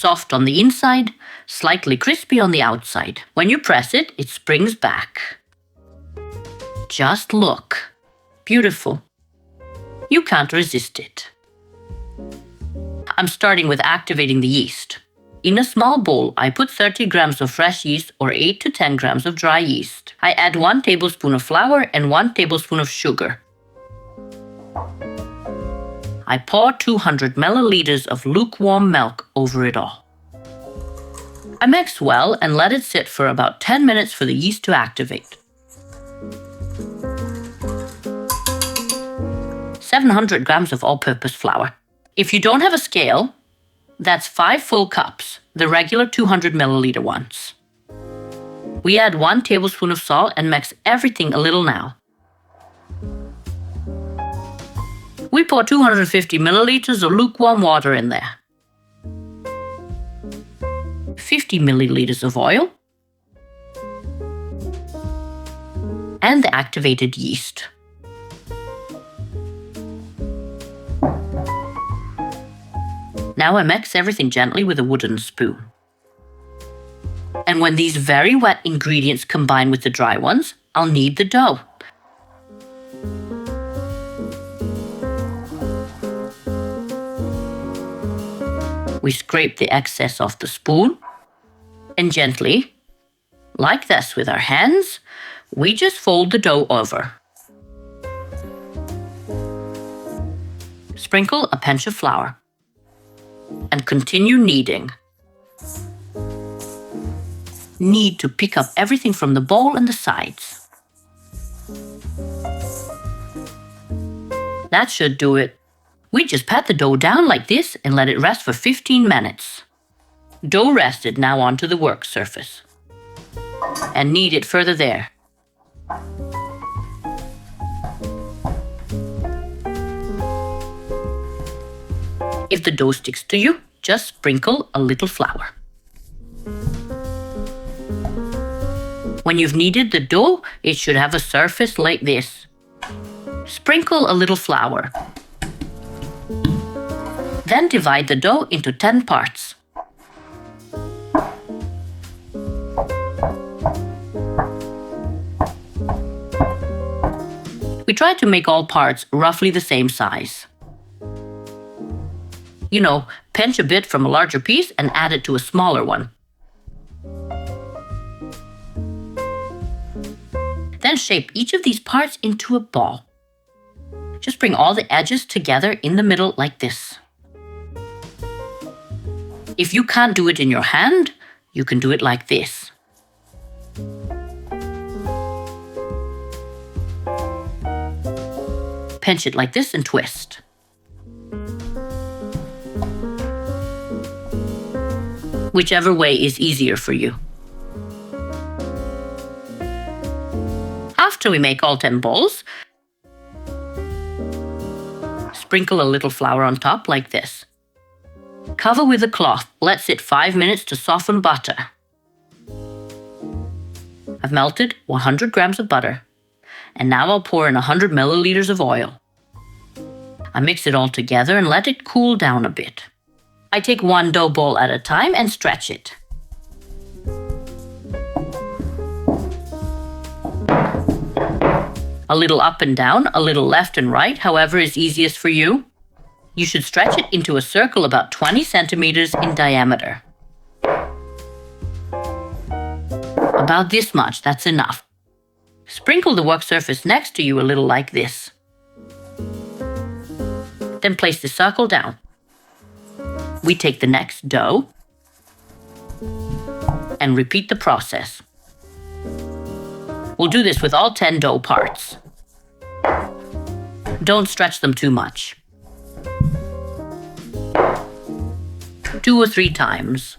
soft on the inside, slightly crispy on the outside. When you press it, it springs back. Just look. Beautiful. You can't resist it. I'm starting with activating the yeast. In a small bowl, I put 30 grams of fresh yeast or 8 to 10 grams of dry yeast. I add 1 tablespoon of flour and 1 tablespoon of sugar. I pour 200 milliliters of lukewarm milk over it all. I mix well and let it sit for about 10 minutes for the yeast to activate. 700 grams of all-purpose flour. If you don't have a scale, that's 5 full cups, the regular 200 milliliter ones. We add 1 tablespoon of salt and mix everything a little now. We pour 250 milliliters of lukewarm water in there. 50 milliliters of oil. And the activated yeast. Now I mix everything gently with a wooden spoon. And when these very wet ingredients combine with the dry ones, I'll knead the dough. We scrape the excess off the spoon and gently, like this with our hands, we just fold the dough over. Sprinkle a pinch of flour. And continue kneading. Knead to pick up everything from the bowl and the sides. That should do it. We just pat the dough down like this and let it rest for 15 minutes. Dough rested, now onto the work surface. And knead it further there. If the dough sticks to you, just sprinkle a little flour. When you've kneaded the dough, it should have a surface like this. Sprinkle a little flour. Then divide the dough into 10 parts. We try to make all parts roughly the same size. You know, pinch a bit from a larger piece and add it to a smaller one. Then shape each of these parts into a ball. Just bring all the edges together in the middle like this. If you can't do it in your hand, you can do it like this. Pinch it like this and twist. Whichever way is easier for you. After we make all 10 balls, sprinkle a little flour on top like this. Cover with a cloth. Let sit 5 minutes to soften butter. I've melted 100 grams of butter. And now I'll pour in 100 milliliters of oil. I mix it all together and let it cool down a bit. I take one dough ball at a time and stretch it. A little up and down, a little left and right, however is easiest for you. You should stretch it into a circle about 20 centimeters in diameter. About this much, that's enough. Sprinkle the work surface next to you a little like this. Then place the circle down. We take the next dough and repeat the process. We'll do this with all 10 dough parts. Don't stretch them too much. 2 or 3 times.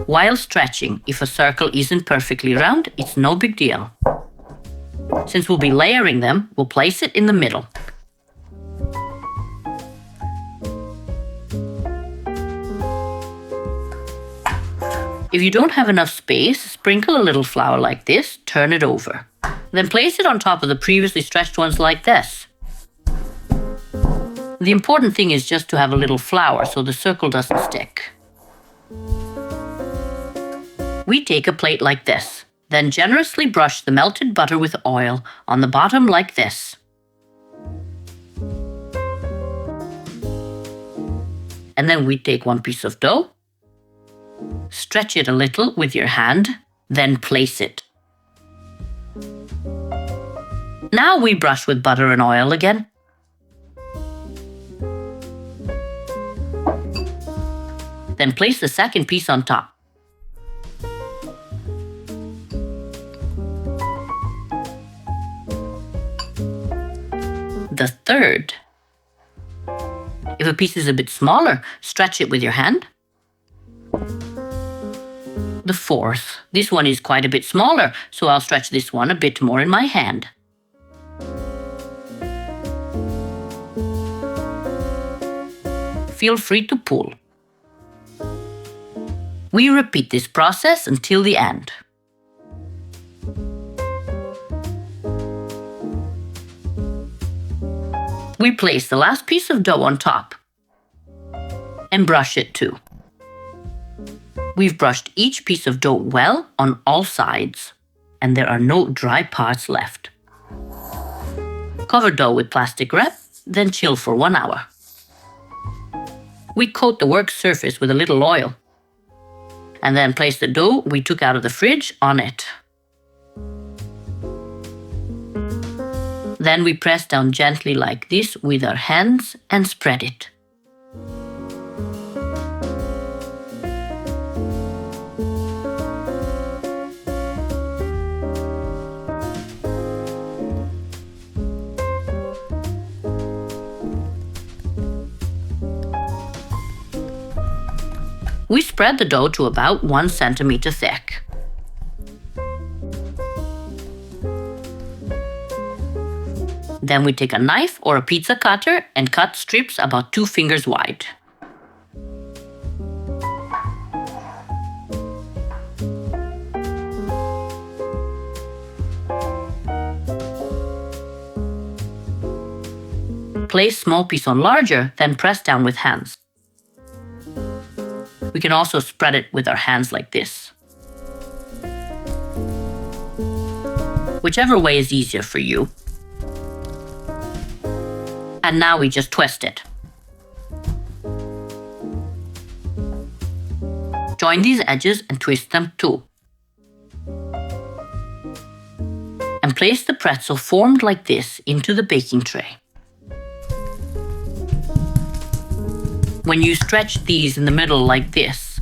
While stretching, if a circle isn't perfectly round, it's no big deal. Since we'll be layering them, we'll place it in the middle. If you don't have enough space, sprinkle a little flour like this, turn it over. Then place it on top of the previously stretched ones like this. The important thing is just to have a little flour so the circle doesn't stick. We take a plate like this, then generously brush the melted butter with oil on the bottom like this. And then we take one piece of dough, stretch it a little with your hand, then place it. Now we brush with butter and oil again. Then place the second piece on top. The third. If a piece is a bit smaller, stretch it with your hand. The fourth. This one is quite a bit smaller, so I'll stretch this one a bit more in my hand. Feel free to pull. We repeat this process until the end. We place the last piece of dough on top and brush it too. We've brushed each piece of dough well on all sides, and there are no dry parts left. Cover dough with plastic wrap, then chill for 1 hour. We coat the work surface with a little oil, and then place the dough we took out of the fridge on it. Then we press down gently like this with our hands and spread it. We spread the dough to about 1 centimeter thick. Then we take a knife or a pizza cutter and cut strips about 2 fingers wide. Place small piece on larger, then press down with hands. We can also spread it with our hands like this. Whichever way is easier for you. And now we just twist it. Join these edges and twist them too. And place the pretzel formed like this into the baking tray. When you stretch these in the middle like this,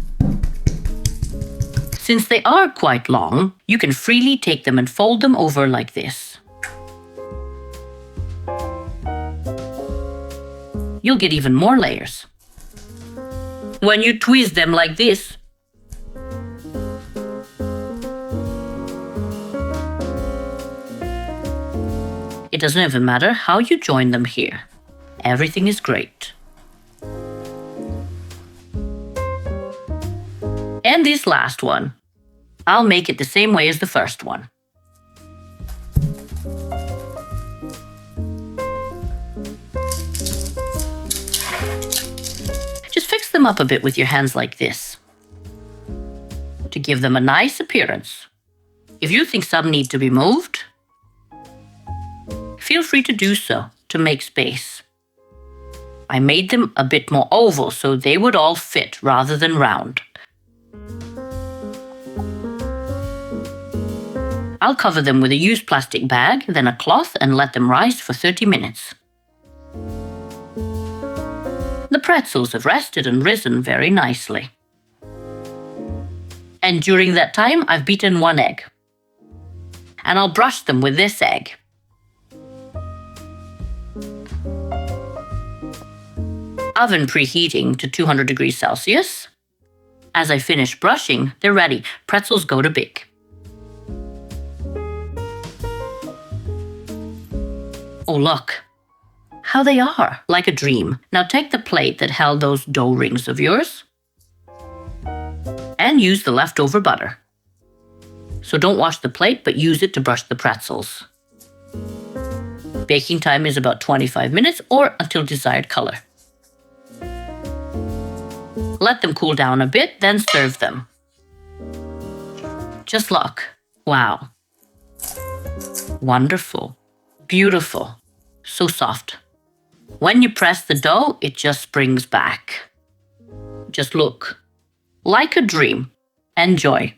since they are quite long, you can freely take them and fold them over like this. You'll get even more layers. When you twist them like this, it doesn't even matter how you join them here. Everything is great. And this last one, I'll make it the same way as the first one. Just fix them up a bit with your hands like this to give them a nice appearance. If you think some need to be moved, feel free to do so to make space. I made them a bit more oval so they would all fit rather than round. I'll cover them with a used plastic bag, then a cloth, and let them rise for 30 minutes. The pretzels have rested and risen very nicely. And during that time, I've beaten 1 egg. And I'll brush them with this egg. Oven preheating to 200 degrees Celsius. As I finish brushing, they're ready. Pretzels go to bake. Oh, look. How they are, like a dream. Now take the plate that held those dough rings of yours and Then use the leftover butter. So don't wash the plate, but use it to brush the pretzels. Baking time is about 25 minutes or until desired color. Let them cool down a bit, then serve them. Just look. Wow. Wonderful. Beautiful. So soft. When you press the dough, it just springs back. Just look. Like a dream. Enjoy.